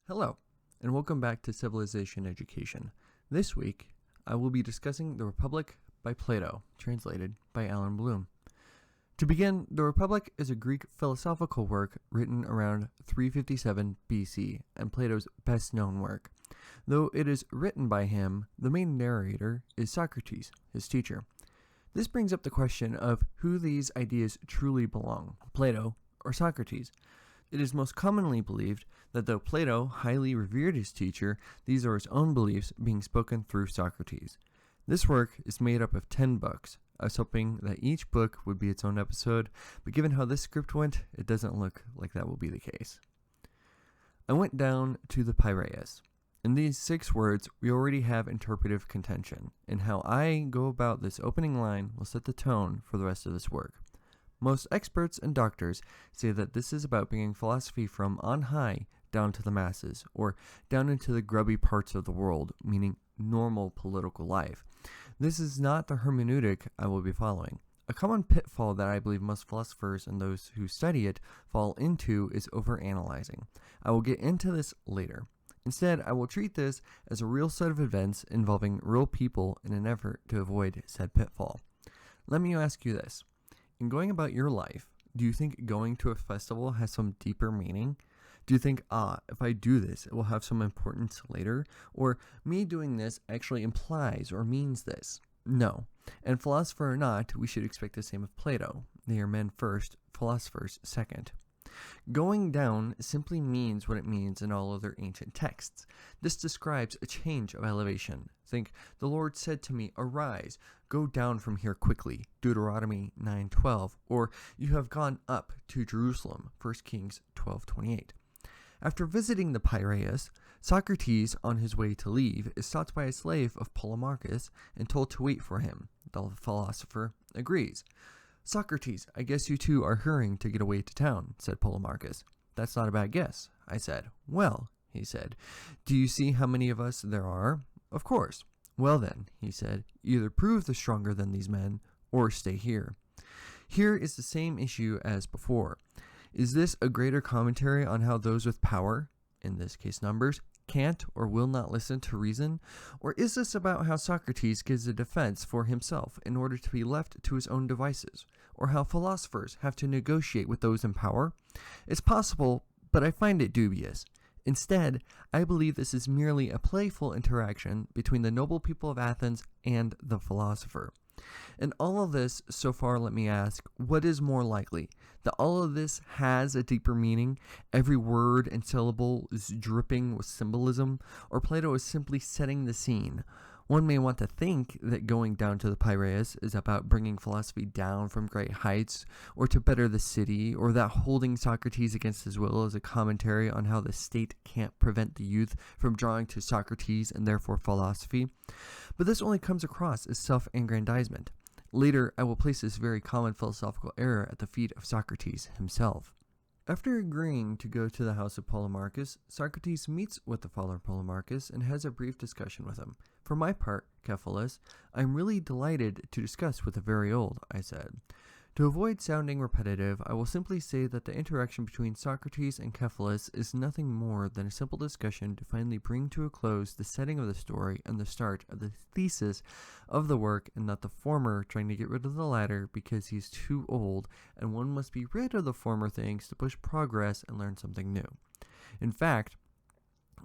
Hello, and welcome back to Civilization Education. This week, I will be discussing The Republic by Plato, translated by Alan Bloom. To begin, The Republic is a Greek philosophical work written around 357 BC and Plato's best-known work. Though it is written by him, the main narrator is Socrates, his teacher. This brings up the question of who these ideas truly belong, Plato or Socrates. It is most commonly believed that though Plato highly revered his teacher, these are his own beliefs being spoken through Socrates. This work is made up of 10 books. I was hoping that each book would be its own episode, but given how this script went, it doesn't look like that will be the case. I went down to the Piraeus. In these 6 words, we already have interpretive contention, and how I go about this opening line will set the tone for the rest of this work. Most experts and doctors say that this is about bringing philosophy from on high down to the masses, or down into the grubby parts of the world, meaning normal political life. This is not the hermeneutic I will be following. A common pitfall that I believe most philosophers and those who study it fall into is overanalyzing. I will get into this later. Instead, I will treat this as a real set of events involving real people in an effort to avoid said pitfall. Let me ask you this. In going about your life, do you think going to a festival has some deeper meaning? Do you think, if I do this, it will have some importance later? Or me doing this actually implies or means this? No. And philosopher or not, we should expect the same of Plato. They are men first, philosophers second. Going down simply means what it means in all other ancient texts. This describes a change of elevation. Think, the Lord said to me, arise, go down from here quickly, Deuteronomy 9:12, or you have gone up to Jerusalem, 1 Kings 12:28. After visiting the Piraeus, Socrates, on his way to leave, is stopped by a slave of Polemarchus and told to wait for him. The philosopher agrees. Socrates, I guess you two are hurrying to get away to town, said Polemarchus. That's not a bad guess, I said. Well, he said, do you see how many of us there are? Of course. Well then, he said, either prove the stronger than these men, or stay here. Here is the same issue as before. Is this a greater commentary on how those with power, in this case numbers, can't or will not listen to reason? Or is this about how Socrates gives a defense for himself in order to be left to his own devices? Or how philosophers have to negotiate with those in power? It's possible, but I find it dubious. Instead, I believe this is merely a playful interaction between the noble people of Athens and the philosopher. In all of this, so far, let me ask, what is more likely? That all of this has a deeper meaning, every word and syllable is dripping with symbolism, or Plato is simply setting the scene? One may want to think that going down to the Piraeus is about bringing philosophy down from great heights, or to better the city, or that holding Socrates against his will is a commentary on how the state can't prevent the youth from drawing to Socrates and therefore philosophy. But this only comes across as self-aggrandizement. Later, I will place this very common philosophical error at the feet of Socrates himself. After agreeing to go to the house of Polemarchus, Socrates meets with the father of Polemarchus and has a brief discussion with him. For my part, Cephalus, I am really delighted to discuss with the very old, I said. To avoid sounding repetitive, I will simply say that the interaction between Socrates and Cephalus is nothing more than a simple discussion to finally bring to a close the setting of the story and the start of the thesis of the work, and not the former trying to get rid of the latter because he's too old, and one must be rid of the former things to push progress and learn something new. In fact,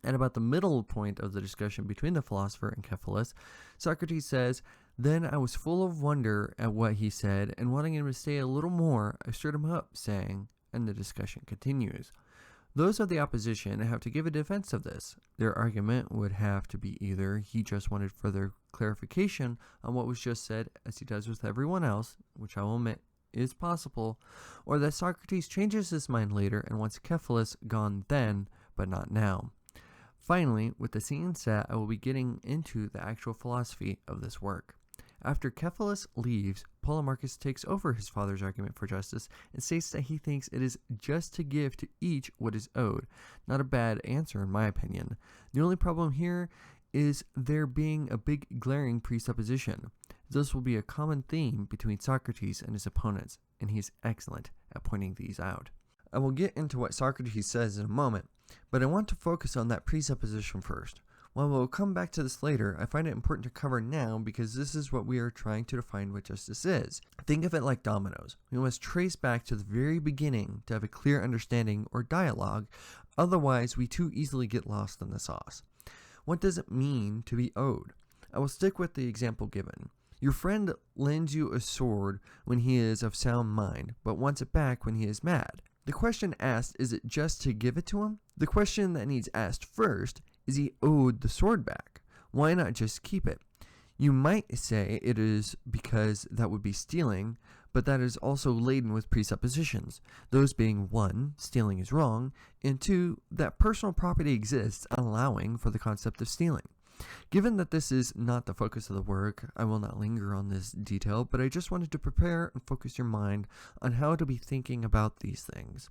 at about the middle point of the discussion between the philosopher and Cephalus, Socrates says, Then I was full of wonder at what he said, and wanting him to say a little more, I stirred him up, saying, and the discussion continues. Those of the opposition have to give a defense of this. Their argument would have to be either he just wanted further clarification on what was just said, as he does with everyone else, which I will admit is possible, or that Socrates changes his mind later and wants Cephalus gone then, but not now. Finally, with the scene set, I will be getting into the actual philosophy of this work. After Cephalus leaves, Polemarchus takes over his father's argument for justice and states that he thinks it is just to give to each what is owed. Not a bad answer in my opinion. The only problem here is there being a big glaring presupposition. This will be a common theme between Socrates and his opponents, and he is excellent at pointing these out. I will get into what Socrates says in a moment, but I want to focus on that presupposition first. While we'll come back to this later, I find it important to cover now because this is what we are trying to define what justice is. Think of it like dominoes. We must trace back to the very beginning to have a clear understanding or dialogue, otherwise we too easily get lost in the sauce. What does it mean to be owed? I will stick with the example given. Your friend lends you a sword when he is of sound mind, but wants it back when he is mad. The question asked, is it just to give it to him? The question that needs asked first, is he owed the sword back? Why not just keep it? You might say it is because that would be stealing, but that is also laden with presuppositions. Those being 1, stealing is wrong, and 2, that personal property exists, allowing for the concept of stealing. Given that this is not the focus of the work, I will not linger on this detail, but I just wanted to prepare and focus your mind on how to be thinking about these things.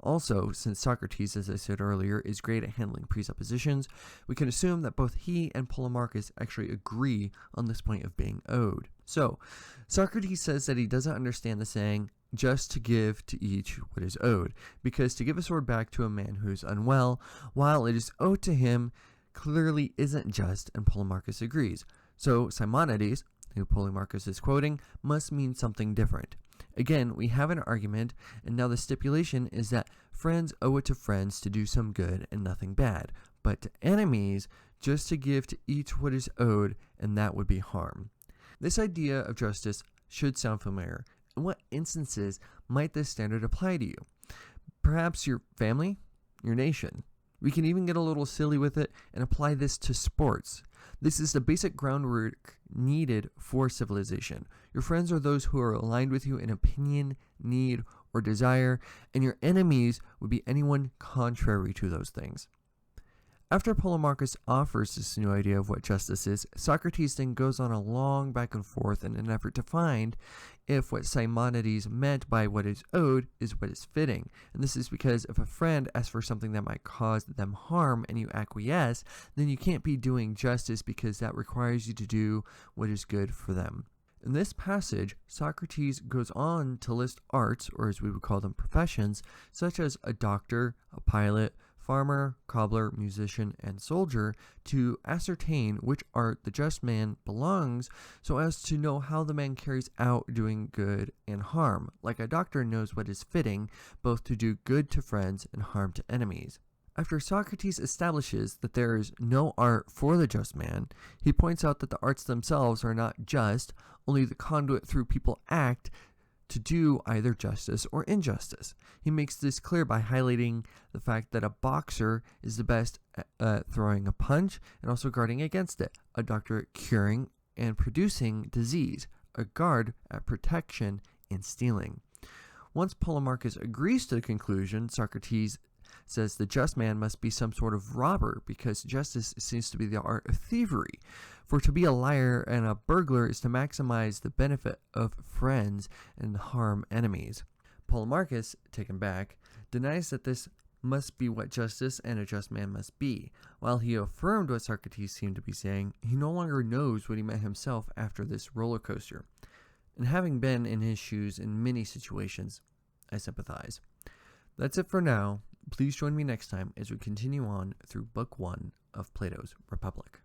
Also, since Socrates, as I said earlier, is great at handling presuppositions, we can assume that both he and Polemarchus actually agree on this point of being owed. So, Socrates says that he doesn't understand the saying, just to give to each what is owed, because to give a sword back to a man who is unwell, while it is owed to him, clearly isn't just, and Polemarchus agrees. So Simonides, who Polemarchus is quoting, must mean something different. Again, we have an argument, and now the stipulation is that friends owe it to friends to do some good and nothing bad, but to enemies, just to give to each what is owed, and that would be harm. This idea of justice should sound familiar. In what instances might this standard apply to you? Perhaps your family, your nation. We can even get a little silly with it and apply this to sports. This is the basic groundwork needed for civilization. Your friends are those who are aligned with you in opinion, need, or desire, and your enemies would be anyone contrary to those things. After Polemarchus offers this new idea of what justice is, Socrates then goes on a long back and forth in an effort to find if what Simonides meant by what is owed is what is fitting. And this is because if a friend asks for something that might cause them harm and you acquiesce, then you can't be doing justice because that requires you to do what is good for them. In this passage, Socrates goes on to list arts, or as we would call them professions, such as a doctor, a pilot, farmer, cobbler, musician, and soldier, to ascertain which art the just man belongs, so as to know how the man carries out doing good and harm, like a doctor knows what is fitting, both to do good to friends and harm to enemies. After Socrates establishes that there is no art for the just man, he points out that the arts themselves are not just, only the conduit through people act to do either justice or injustice. He makes this clear by highlighting the fact that a boxer is the best at throwing a punch and also guarding against it, a doctor at curing and producing disease, a guard at protection and stealing. Once Polemarchus agrees to the conclusion, Socrates says the just man must be some sort of robber because justice seems to be the art of thievery. For to be a liar and a burglar is to maximize the benefit of friends and harm enemies. Polemarchus, taken back, denies that this must be what justice and a just man must be. While he affirmed what Socrates seemed to be saying, he no longer knows what he meant himself after this roller coaster. And having been in his shoes in many situations, I sympathize. That's it for now. Please join me next time as we continue on through Book 1 of Plato's Republic.